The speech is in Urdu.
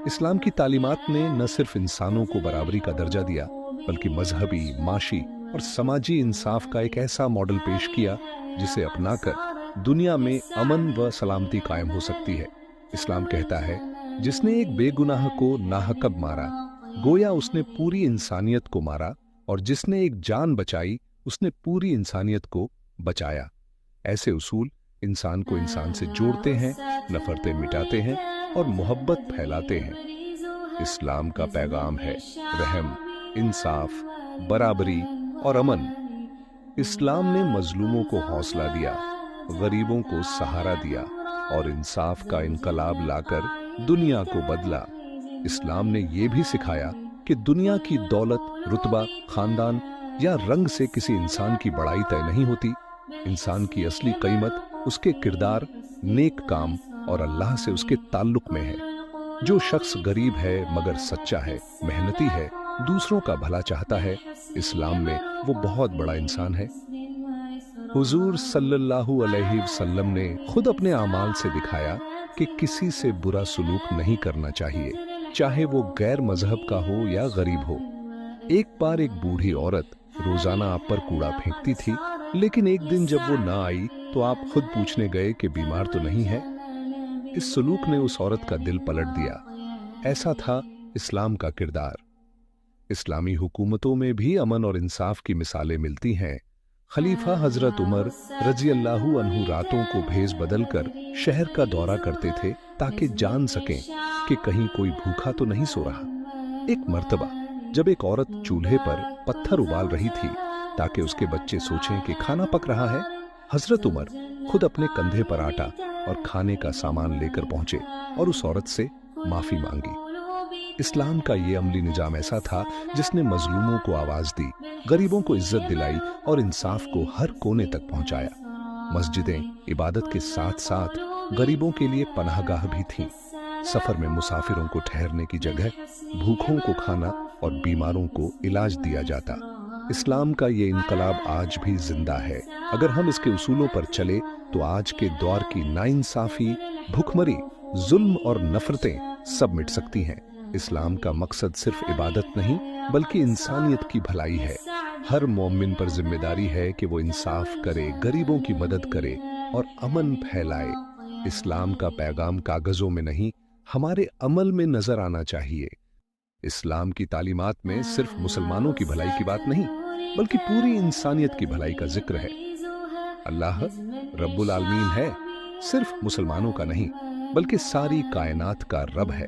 اسلام کی تعلیمات نے نہ صرف انسانوں کو برابری کا درجہ دیا بلکہ مذہبی، معاشی اور سماجی انصاف کا ایک ایسا ماڈل پیش کیا جسے اپنا کر دنیا میں امن و سلامتی قائم ہو سکتی ہے۔ اسلام کہتا ہے جس نے ایک بے گناہ کو ناحق مارا گویا اس نے پوری انسانیت کو مارا، اور جس نے ایک جان بچائی اس نے پوری انسانیت کو بچایا۔ ایسے اصول انسان کو انسان سے جوڑتے ہیں، نفرتیں مٹاتے ہیں اور محبت پھیلاتے ہیں۔ اسلام کا پیغام ہے رحم، انصاف، برابری اور امن۔ اسلام نے مظلوموں کو حوصلہ دیا، غریبوں کو سہارا دیا اور انصاف کا انقلاب لا کر دنیا کو بدلا۔ اسلام نے یہ بھی سکھایا کہ دنیا کی دولت، رتبہ، خاندان یا رنگ سے کسی انسان کی بڑائی طے نہیں ہوتی۔ انسان کی اصلی قیمت اس کے کردار، نیک کام اور اللہ سے اس کے تعلق میں ہے۔ جو شخص غریب ہے مگر سچا ہے، محنتی ہے، دوسروں کا بھلا چاہتا ہے، اسلام میں وہ بہت بڑا انسان ہے۔ حضور صلی اللہ علیہ وسلم نے خود اپنے اعمال سے دکھایا کہ کسی سے برا سلوک نہیں کرنا چاہیے، چاہے وہ غیر مذہب کا ہو یا غریب ہو۔ ایک بار ایک بوڑھی عورت روزانہ آپ پر کوڑا پھینکتی تھی، لیکن ایک دن جب وہ نہ آئی تو آپ خود پوچھنے گئے کہ بیمار تو نہیں ہے۔ اس سلوک نے اس عورت کا دل پلٹ دیا۔ ایسا تھا اسلام کا کردار۔ اسلامی حکومتوں میں بھی امن اور انصاف کی مثالیں ملتی ہیں۔ خلیفہ حضرت عمر رضی اللہ عنہ راتوں کو بھیس بدل کر شہر کا دورہ کرتے تھے تاکہ جان سکیں کہ کہیں کوئی بھوکا تو نہیں سو رہا۔ ایک مرتبہ جب ایک عورت چولہے پر پتھر ابال رہی تھی تاکہ اس کے بچے سوچیں کہ کھانا پک رہا ہے، حضرت عمر خود اپنے کندھے پر آٹا اور کھانے کا سامان لے کر پہنچے اور اس عورت سے معافی مانگی۔ اسلام کا یہ عملی نظام ایسا تھا جس نے مظلوموں کو آواز دی، غریبوں کو عزت دلائی اور انصاف کو ہر کونے تک پہنچایا۔ مسجدیں عبادت کے ساتھ ساتھ غریبوں کے لیے پناہ گاہ بھی تھیں۔ سفر میں مسافروں کو ٹھہرنے کی جگہ، بھوکھوں کو کھانا اور بیماروں کو علاج دیا جاتا۔ اسلام کا یہ انقلاب آج بھی زندہ ہے۔ اگر ہم اس کے اصولوں پر چلے تو آج کے دور کی ناانصافی، بھوکمری، ظلم اور نفرتیں سب مٹ سکتی ہیں۔ اسلام کا مقصد صرف عبادت نہیں بلکہ انسانیت کی بھلائی ہے۔ ہر مومن پر ذمہ داری ہے کہ وہ انصاف کرے، غریبوں کی مدد کرے اور امن پھیلائے۔ اسلام کا پیغام کاغذوں میں نہیں، ہمارے عمل میں نظر آنا چاہیے۔ اسلام کی تعلیمات میں صرف مسلمانوں کی بھلائی کی بات نہیں بلکہ پوری انسانیت کی بھلائی کا ذکر ہے۔ اللہ رب العالمین ہے، صرف مسلمانوں کا نہیں بلکہ ساری کائنات کا رب ہے۔